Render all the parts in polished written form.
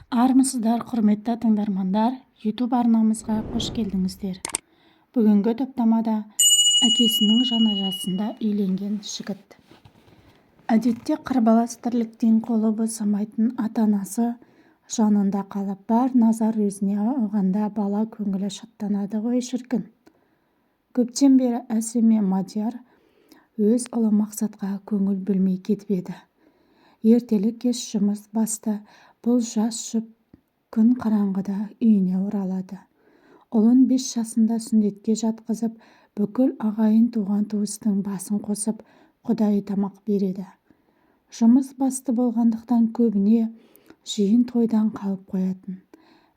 Армысыздар, құрметті тыңдармандар, YouTube арнамызға қош келдіңіздер. Бүгінгі топтамада әкесінің жаназасында үйленген жігіт. Әдетте қарбалас тірліктен қолы босамайтын ата-анасы жанында қалып, бар назар өзіне ауғанда бала көңілі шаттанады ғой шіркін. Көптен бері Әсем мен Мадияр өз ұлы Мақсатқа көңіл бөлмей кетпеді. Ертелі-кеш жұмыс басты, бұл жас жұп күн қараңғыда үйіне оралады. Ұлын 5 жасында сүндетке жатқызып, бүкіл ағайын туған-туыстың басын қосып, құдайы тамақ береді. Жұмыс басты болғандықтан көбіне жиын тойдан қалып қоятын.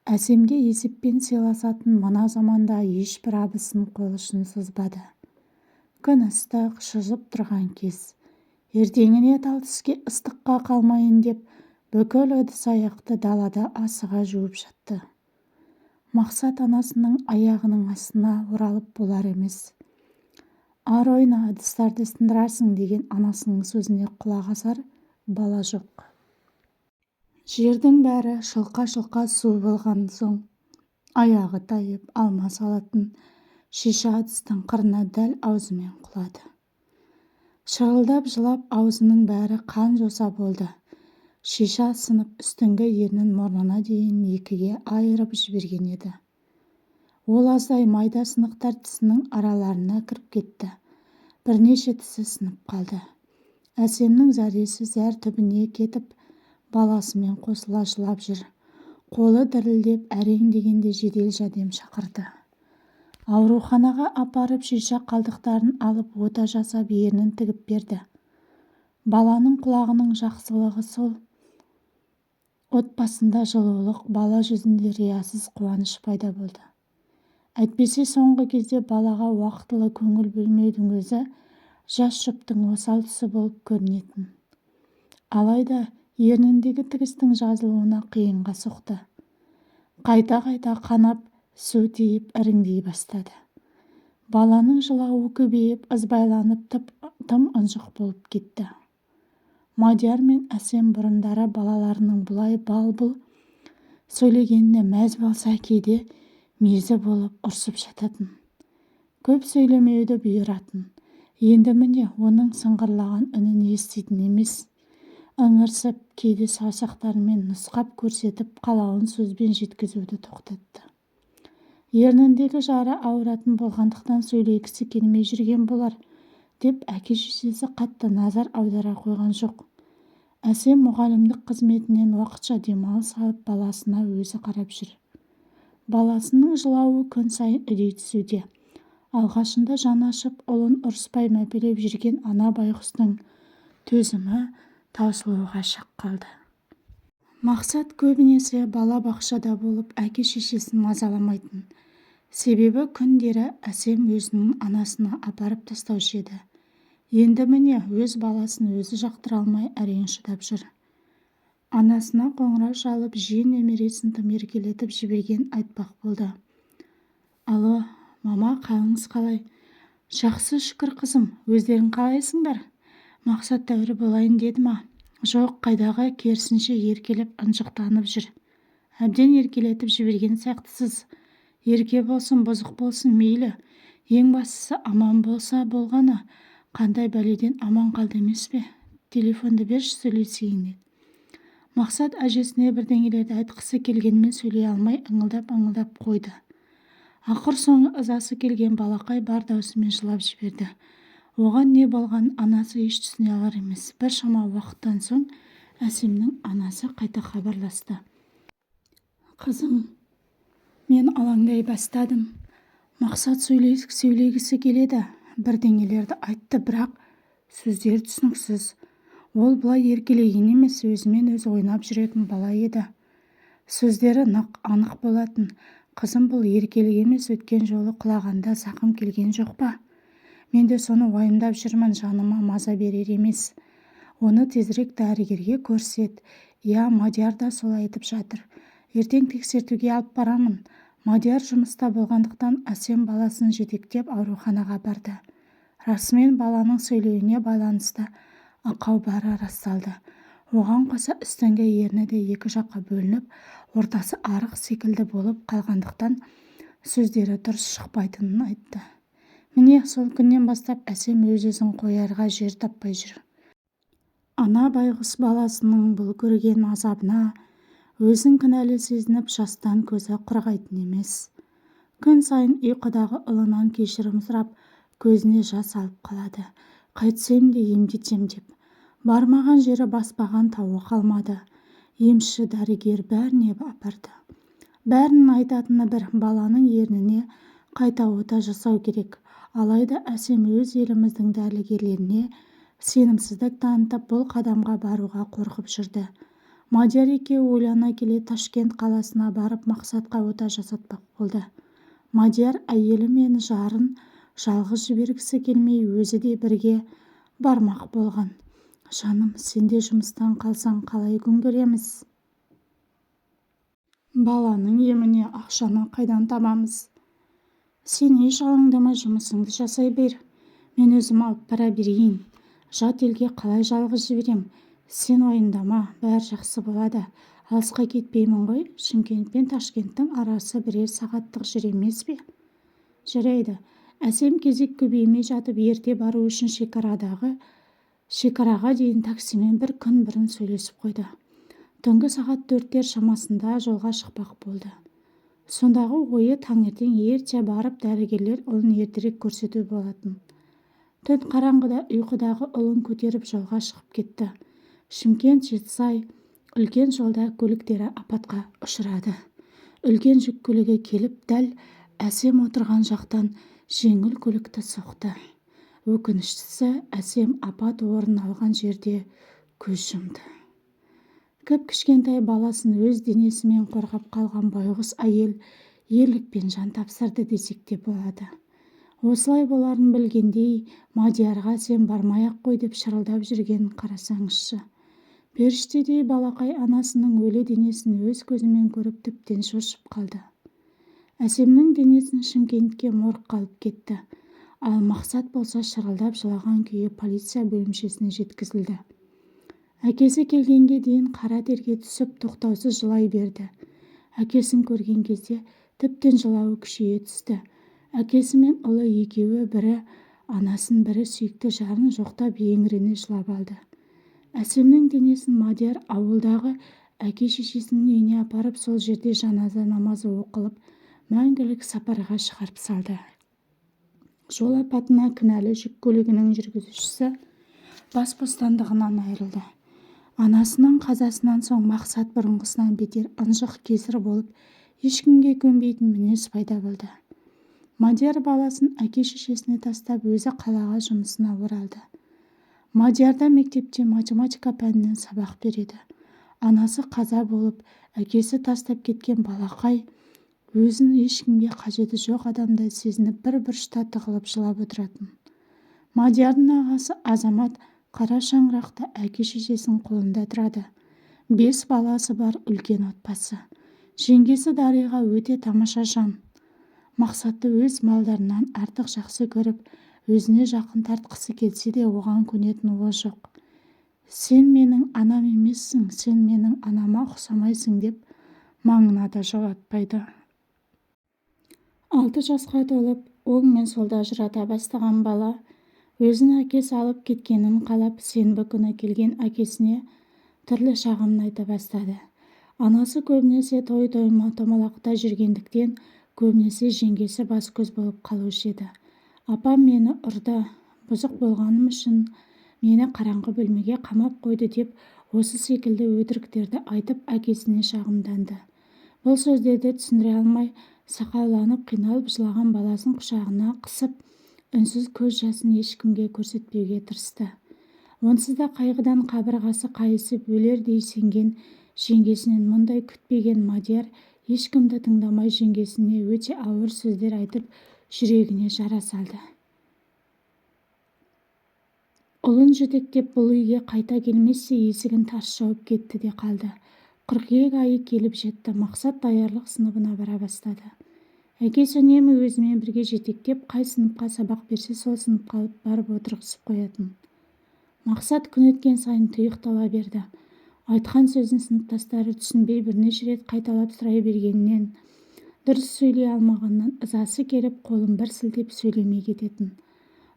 Әсемге есеппен сыйласатын мына заманда ешбір абысын қол ұшын созбады. Күн ыстық, шыжып тұрған кез. Ертеңіне тал түске ыстыққа қалмайын деп, бүкіл ыдыс-аяқты далада асыға жуып жатты. Мақсат анасының аяғының астына оралып болар емес. Ар ойна, ыдыстарды сындырарсың деген анасының сөзіне құлақ асар бала жоқ. Жердің бәрі шылқа-шылқа су болған соң, аяғы тайып алма салатын шиша ыдыстың қырына дәл аузымен құлады. Шырылдап жылап аузының бәрі қан-жоса болды. Шиша сынып үстіңгі ернін мұрнына дейін екіге айырып жіберген еді. Ол аздай майда сынықтар тісінің араларына кіріп кетті. Бірнеше тісі сынып қалды. Әсемнің зәресі зәр түбіне кетіп, баласымен қосыла жылап жүр. Қолы дірілдеп әрең дегенде жедел жәрдем шақырды. Ауруханаға апарып шиша қалдықтарын алып ота жасап ернін тігіп берді. Баланың құлағының жақсылығы сол. Отбасында жылулық, бала жүзінде риясыз қуаныш пайда болды. Әйтпесе соңғы кезде балаға уақытылы көңіл бөлмеудің өзі жас жұптың осал тұсы болып көрінетін. Алайда ерніндегі тігістің жазылуына қиынға соқты. Қайта-қайта қанап, су тиіп іріңдей бастады. Баланың жылауы көбейіп, ызбайланып тым ынжық болып кетті. Мадияр мен Әсем бұрындары балаларының бұлай бал-бұл сөйлегеніне мәз болса, кейде мезі болып ұрсып жататын. Көп сөйлемеуді бұйыратын. Енді міне оның сыңғырлаған үнін еститін емес, ыңырсып, кейде саусақтарымен нұсқап көрсетіп қалауын сөзбен жеткізуді тоқтатты. Ерніндегі жары ауыратын болғандықтан сөйлегісі келмей жүрген болар, деп әке-шешесі қатты назар аудара қойған жоқ. Әсем мұғалімдік қызметінен уақытша демалыс алып баласына өзі қарап жүр. Баласының жылауы күн сайын үдей түсуде. Алғашында жаны ашып, ұлын ұрыспай мәпелеп жүрген ана байғұстың төзімі таусылуға шақ қалды. Мақсат көбінесе бала бақшада болып әке-шешесін мазаламайтын. Себебі күндері Әсем өзінің анасына апарып тастаушы еді. Енді міне өз баласын өзі жақтыра алмай әрең шыдап жүр. Анасына қоңырау шалып, жиен немересін тым еркелетіп жіберген айтпақ болды. Алло, мама, қалыңыз қалай? Жақсы, шүкір қызым, өздерің қалайсыңдар? Мақсат тәуір болайын деді ма? Жоқ, қайдағы, керісінше еркелеп ынжықтанып жүр. Әбден еркелетіп жіберген сияқтысыз. Ерке болсын, бұзық болсын, мейлі. Ең бастысы аман болса болғаны. Қандай бәледен аман қалды емес пе? Телефонды берші, сөйлесейін деді. Мақсат әжесіне бірдеңелерді айтқысы келгенмен сөйлей алмай ыңылдап қойды. Ақыр соңы ызасы келген балақай бар даусымен жылап жіберді. Оған не болған анасы еш түсіне алар емес. Біршама уақыттан соң Әсемнің анасы қайта хабарласты. Қызым, мен алаңдай бастадым. Мақсат сөйлегісі келеді. Бірдеңелерді айтты, бірақ сөздер түсініксіз. Ол бұлай еркелеген емес, өзімен өзі ойнап жүретін бала еді. Сөздері анық болатын. Қызым, бұл еркелік емес, өткен жолы құлағанда зақым келген жоқ па? Мен де соны уайымдап жүрмін, жаныма маза берер емес. Оны тезірек дәрігерге көрсет. Я, Мадияр да солай айтып жатыр. Ертең тексертуге алып барамын. Мадияр жұмыста болғандықтан Әсем баласын жетектеп ауруханаға барды. Расымен баланың сөйлеуіне байланысты ақау бары расталды. Оған қоса үстіңгі ерні де екі жаққа бөлініп, ортасы арық секілді болып қалғандықтан сөздері дұрыс шықпайтынын айтты. Міне сол күннен бастап әсем өз-өзін қоярға жер таппай жүр. Ана байғұс баласының бұл көрген азабына өзін кінәлі сезініп жастан көзі құрғайтын емес. Күн сайын ұйқыдағы ұлынан кешірім сұрап, көзіне жас алып қалады. Қайтсем де емдетсем деп. Бармаған жері баспаған тауы қалмады. Емші, дәрігер бәріне апарды. Бәрінің айтатыны бір: баланың ерніне қайта ота жасау керек. Алайда әсем өз еліміздің дәрігерлеріне сенімсіздік танытып, бұл қадамға баруға қорқып жүрді. Мадияр екеуі ойлана келе Ташкент қаласына барып Мақсатқа ота жасатпақ болды. Мадияр әйелі мен жарын жалғыз жібергісі келмей, өзі де бірге бармақ болған. Жаным, сен де жұмыстан қалсаң қалай күн көреміз? Баланың еміне ақшаны қайдан табамыз? Сен еш алаңдама, жұмысыңды жасай бер. Мен өзім алып бара берейін. Жат елге қалай жалғыз жіберем? Сен уайымдама, бәрі жақсы болады. Алысқа кетпеймін ғой. Шымкент пен Ташкенттің арасы бірер сағаттық жер емес пе? Жарайды. Әсем кезек көбеймей жатып, ерте бару үшін шекараға дейін таксимен бір күн бұрын сөйлесіп қойды. Түнгі сағат 4-тер шамасында жолға шықпақ болды. Сондағы ойы таңертең ерте барып дәрігерлер ұлын ертерек көрсету болатын. Түн қараңғыда ұйқыдағы ұлын көтеріп жолға шығып кетті. Шымкент Жетісай үлкен жолда көліктері апатқа ұшырады. Үлкен жүк көлігі келіп дәл әсем отырған жақтан жеңіл көлікті соқты. Өкініштісі, әсем апат орын алған жерде көз жұмды. Кіп-кішкентай баласын өз денесімен қорғап қалған байғұс әйел ерлікпен жан тапсырды десек те болады. Осылай боларын білгендей, Мадиярға сен бармай-ақ қой деп шырылдап жүргенін қарасаңызшы. Періштедей балақай анасының өлі денесін өз көзімен көріп тіптен шошып қалды. Әсемнің денесін Шымкентке моргқа алып кетті. Ал Мақсат болса шырылдап жылаған күйі полиция бөлімшесіне жеткізілді. Әкесі келгенге дейін қара терге түсіп тоқтаусыз жылай берді. Әкесін көрген кезде тіптен жылауы күшейе түсті. Әкесі мен ұлы екеуі бірі анасын, бірі сүйікті жарын жоқтап еңірене жылап алды. Әсемнің денесін Мадияр ауылдағы әке-шешесінің үйіне апарып, сол жерде жаназа намазы оқылып, мәңгілік сапарға шығарып салды. Жол апатына кінәлі жүк көлігінің жүргізушісі бас бостандығынан айырылды. Анасының қазасынан соң Мақсат бұрынғысынан бетер ынжық кесір болып, ешкімге көнбейтін мінез пайда болды. Мадияр баласын әке-шешесіне тастап, өзі қалаға жұмысына оралды. Мадиярда мектепте математика пәнінен сабақ береді. Анасы қаза болып, әкесі тастап кеткен балақай өзін ешкімге қажеті жоқ адамдай сезініп, бір бұрышта тығылып жылап отыратын. Мадиярдың ағасы Азамат қара шаңырақта әке-шешесінің қолында тұрады. 5 баласы бар үлкен отбасы. Жеңгесі Дариға өте тамаша жан. Мақсатты өз малдарынан артық жақсы көріп, өзіне жақын тартқысы келсе де оған көнетін ол жоқ. Сен менің анам емессің, сен менің анама ұқсамайсың деп маңына да жолатпайды. 6 жасқа толып, оң мен солда жырата бастаған бала өзін әкесі алып кеткенін қалап, сенбі күні келген әкесіне түрлі шағымын айта бастады. Анасы көбінесе той-томалақта жүргендіктен, көбінесе жеңгесі бас-көз болып қалушы еді. Апам мені ұрды, бұзық болғаным үшін мені қараңғы бөлмеге қамап қойды деп, осы секілді өтіріктерді айтып әкесіне шағымданды. Бұл сөздерді түсіндіре алмай, сақауланып қиналып жылаған баласын құшағына қысып, үнсіз көз жасын ешкімге көрсетпеуге тырысты. Онсыз да қайғыдан қабырғасы қайысып өлердей сенген жеңгесінен мұндай күтпеген Мадияр ешкімді тыңдамай жеңгесіне өте ауыр сөздер айтып, жүрегіне жара салды. Ұлын жетектеп бұл үйге қайта келмесе есігін тарс жауып кетті де қалды. Қыркүйек айы келіп жетті. Мақсат даярлық сыныбына бара бастады. Әкесі үнемі өзімен бірге жетектеп, қай сыныпқа сабақ берсе сол сыныпқа алып барып отырғызып қоятын. Мақсат күн өткен сайын тұйықтала берді. Айтқан сөзін сыныптастары түсінбей бірнеше рет қайталап сұрай бергенінен, дұрыс сөйлей алмағаннан ызасы келіп қолын бір сілтеп сөйлемей кететін.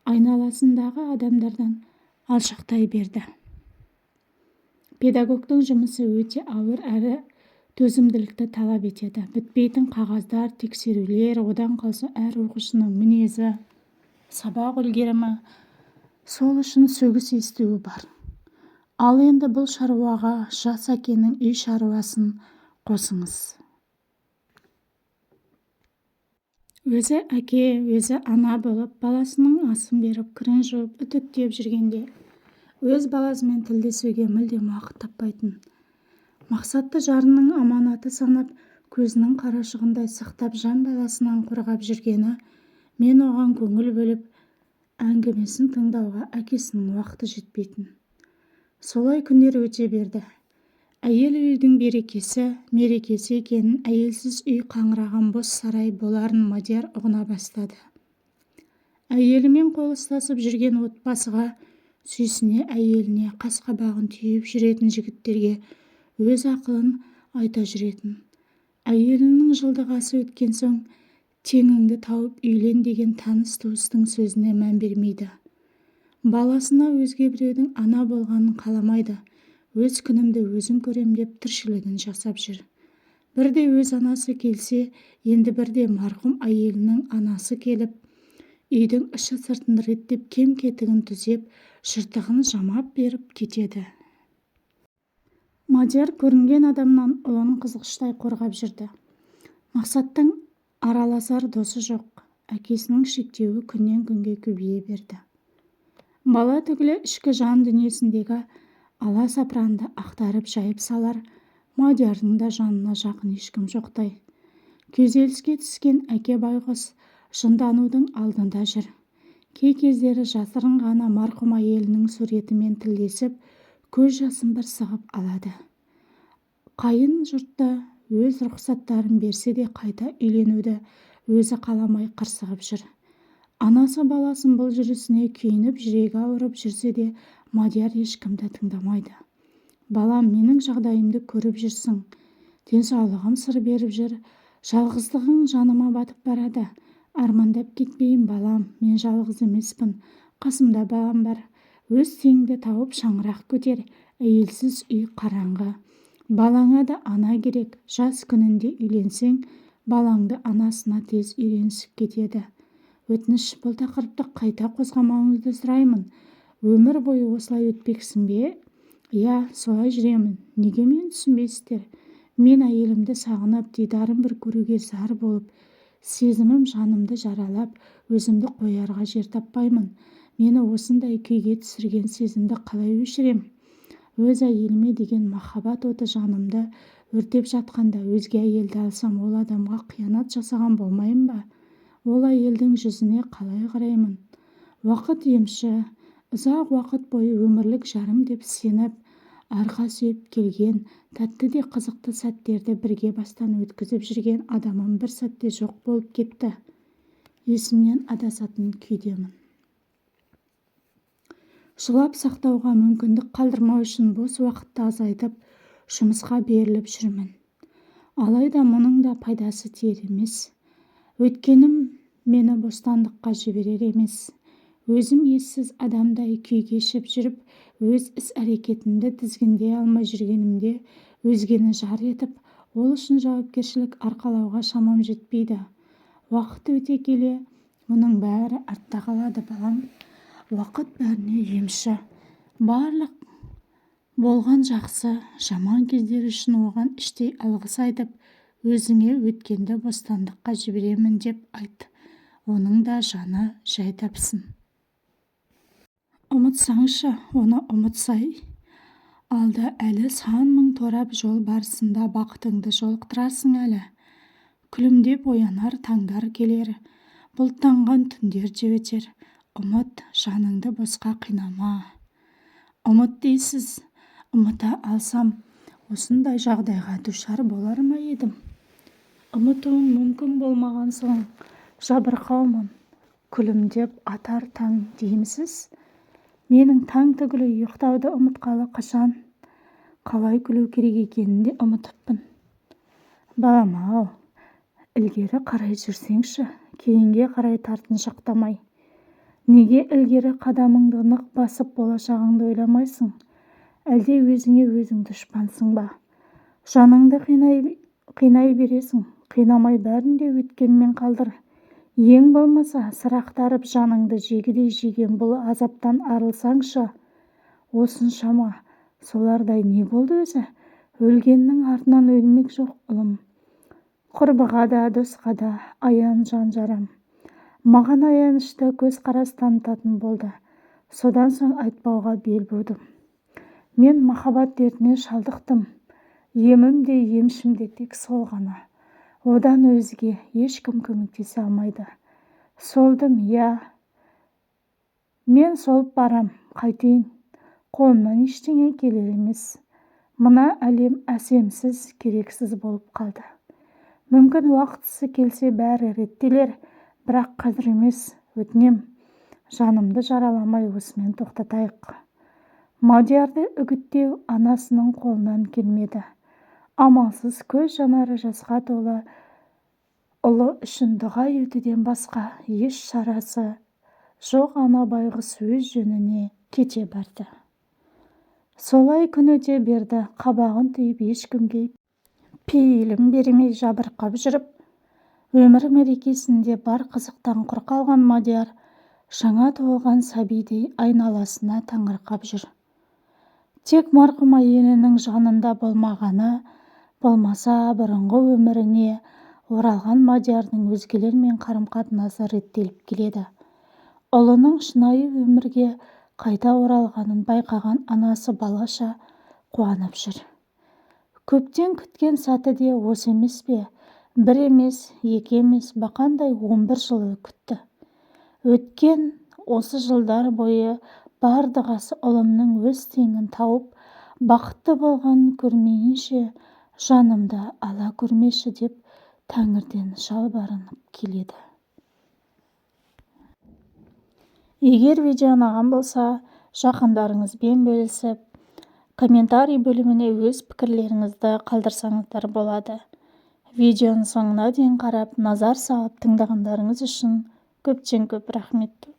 Айналасындағы адамдардан алшақтай берді. Педагогтың жұмысы өте ауыр әрі төзімділікті талап етеді. Бітпейтін қағаздар, тексерулер, одан қалса әр оқушының мінезі, сабақ үлгерімі, сол үшін сөгіс естуі бар. Ал енді бұл шаруаға жас әкенің үй шаруасын қосыңыз. Өзі әке, өзі ана болып, баласының асын беріп, кірін жуып, үтіктеп жүргенде өз баласымен тілдесуге мүлдем уақыт таппайтын. Мақсатты жарының аманаты санап, көзінің қарашығындай сақтап жан баласынан қорғап жүргені, мен оған көңіл бөліп, әңгімесін тыңдауға әкесінің уақыты жетпейтін. Солай күндер өте берді. Әйел үйдің мерекесі екенін, әйелсіз үй қаңыраған бос сарай боларын Мадияр ұғына бастады. Әйелімен қол ұстасып жүрген отбасыға, сүйсіне әйеліне қас-қабағын түйіп жүретін жігіттерге өз ақылын айта жүретін. Әйелінің жылдығасы өткен соң, теңіңді тауып үйлен деген таныс туыстың сөзіне мән бермейді. Баласына өзге біреудің ана болғанын қаламайды. Өз күнімді өзім көрем деп тіршілігін жасап жүр. Бірде өз анасы келсе, енді бірде марқұм әйелінің анасы келіп, үйдің іші сыртын реттеп, кем-кетігін түзеп, жыртығын жамап беріп кетеді. Мадияр көрінген адамнан ұлын қызғыштай қорғап жүрді. Мақсаттың араласар досы жоқ. Әкесінің шектеуі күннен күнге көбейе берді. Бала түгілі ішкі жан дүниесіндегі аласапыранды ақтарып жайып салар, Мадиярдың да жанына жақын ешкім жоқтай. Күйзеліске түскен әке байғұс жынданудың алдында жүр. Кей кездері жасырын ғана марқұм әйелінің суретімен тілдесіп, көз жасын бір сығып алады. Қайын жұртта өз рұқсаттарын берсе де қайта үйленуді өзі қаламай қырсығып жүр. Анасы баласын бұл жүрісіне күйініп, жүрегі ауырып жүрсе де, Мадияр ешкімді тыңдамайды. Балам, менің жағдайымды көріп жүрсің. Денсаулығым сыр беріп жүр. Жалғыздығың жаныма батып барады. Армандап кетпейін балам, мен жалғыз емеспін. Қасымда балам бар. Өз теңіңді тауып шаңырақ көтер. Әйелсіз үй қараңғы. Балаңа да ана керек. Жас күнінде үйленсең, балаңды анасына тез үйренісіп кетеді. Өтініш, бұл тақырыпты қайта қозғамауыңызды сұраймын. Өмір бойы осылай өтпексің бе? Иә, солай жүремін. Неге мені түсінбейсіздер? Мен әйелімді сағынып, дидарын бір көруге зар болып, сезімім жанымды жаралап, өзімді қоярға жер таппаймын. Мені осындай күйге түсірген сезімді қалай өшірем? Өз әйеліме деген махаббат оты жанымды өртеп жатқанда, өзге әйелді алсам, ол адамға қиянат жасаған болмайым ба? Ол әйелдің жүзіне қалай қараймын? Уақыт емші, ұзақ уақыт бойы өмірлік жарым деп сеніп, арқа сүйеп келген, тәтті де қызықты сәттерді бірге бастан өткізіп жүрген адамым бір сәтте жоқ болып кетті. Есімнен адасатын күйдемін. Жылап сақтауға мүмкіндік қалдырмау үшін бос уақытты азайтып, жұмысқа беріліп жүрмін. Алайда мұның да пайдасы тиер емес. Өткенім мені бостандыққа жіберер емес. Өзім ессіз адамдай күй кешіп жүріп, өз іс-әрекетімді тізгіндей алмай жүргенімде, өзгені жар етіп, ол үшін жауапкершілік арқалауға шамам жетпейді. Уақыт өте келе, мұның бәрі артта қалады балам. Уақыт бәріне емші. Барлық болған жақсы, жаман кездер үшін оған іштей алғыс айтып, өзіңе өткенді бостандыққа жіберемін деп айт. Оның да жаны жай тапсын. Ұмытсаңшы, оны ұмытсай. Алда әлі сан мың торап жол барысында бақытыңды жолықтырасың әлі. Күлімдеп оянар таңдар келер, бұлттанған түндер де өтер. Ұмыт, жаныңды босқа қинама. Ұмыт дейсіз, ұмыта алсам, осындай жағдайға душар болар ма едім? Ұмытуым мүмкін болмаған соң, жабырқаумын. Күлімдеп атар таң деймісіз? Менің таң түгілі ұйықтауды ұмытқалы қашан? қалай күлу керек екенін де ұмытыппын. Балам-ау, ілгері қарай жүрсеңші, кейінге қарай тартыншақтамай. Неге ілгері қадамыңды нық басып болашағыңды ойламайсың? Әлде өзіңе өзің дұшпансың ба? Жаныңды қинай бересің. Қинамай бәрін де өткенмен қалдыр. Ең болмаса сырақтарып жаныңды жегідей жеген бұл азаптан арылсаңшы. Осыншама, солардай не болды өзі? Өлгеннің артынан өлмек жоқ, ұлым. Құрбыға да, досқа да аян жан жарам. Маған аянышты көзқарас танытатын болды. Содан соң айтпауға бел будым. Мен махаббат дертіне шалдықтым. Емім де емшім де тек сол ғана. Одан өзге ешкім көмектесе алмайды. Солдым, я. Мен солып барам, қайтейін. Қолымнан ештеңе келер емес. Мына әлем әсемсіз, керексіз болып қалды. Мүмкін уақытысы келсе бәрі реттелер, бірақ қазір емес, өтінем. Жанымды жараламай осымен тоқтатайық. Мадиярды үгіттеу анасының қолынан келмеді. Амалсыз көз жанары жасқа толы ұлы үшін дұға етуден басқа еш шарасы жоқ. Ана байғұс өз жөніне кете барды. Солай күн өте берді. Қабағын түйіп ешкімге пейілін бермей жабырқап жүріп, өмір мерекесінде бар қызықтан құр қалған Мадияр жаңа туылған сәбидей айналасына таңырқап жүр. Тек марқұм әйелінің жанында болмаса бұрынғы өміріне оралған Мадиярдың өзгелермен қарым-қатынасы реттеліп келеді. Ұлының шынайы өмірге қайта оралғанын байқаған анасы балаша қуанып жүр. Көптен күткен сәті де осы емес пе? Бір емес, екі емес, бақандай 11 жыл күтті. Өткен осы жылдар бойы бар дұғасы ұлымның өз теңін тауып, бақытты болғанын көрмейінше жанымды ала көрмеші деп Тәңірден жалбарынып келеді. Егер видео ұнаған болса, жақындарыңызбен бөлісіп, комментарий бөліміне өз пікірлеріңізді қалдырсаңыздар болады. Видеоның соңына дейін қарап, назар салып тыңдағандарыңыз үшін көптен көп рахмет.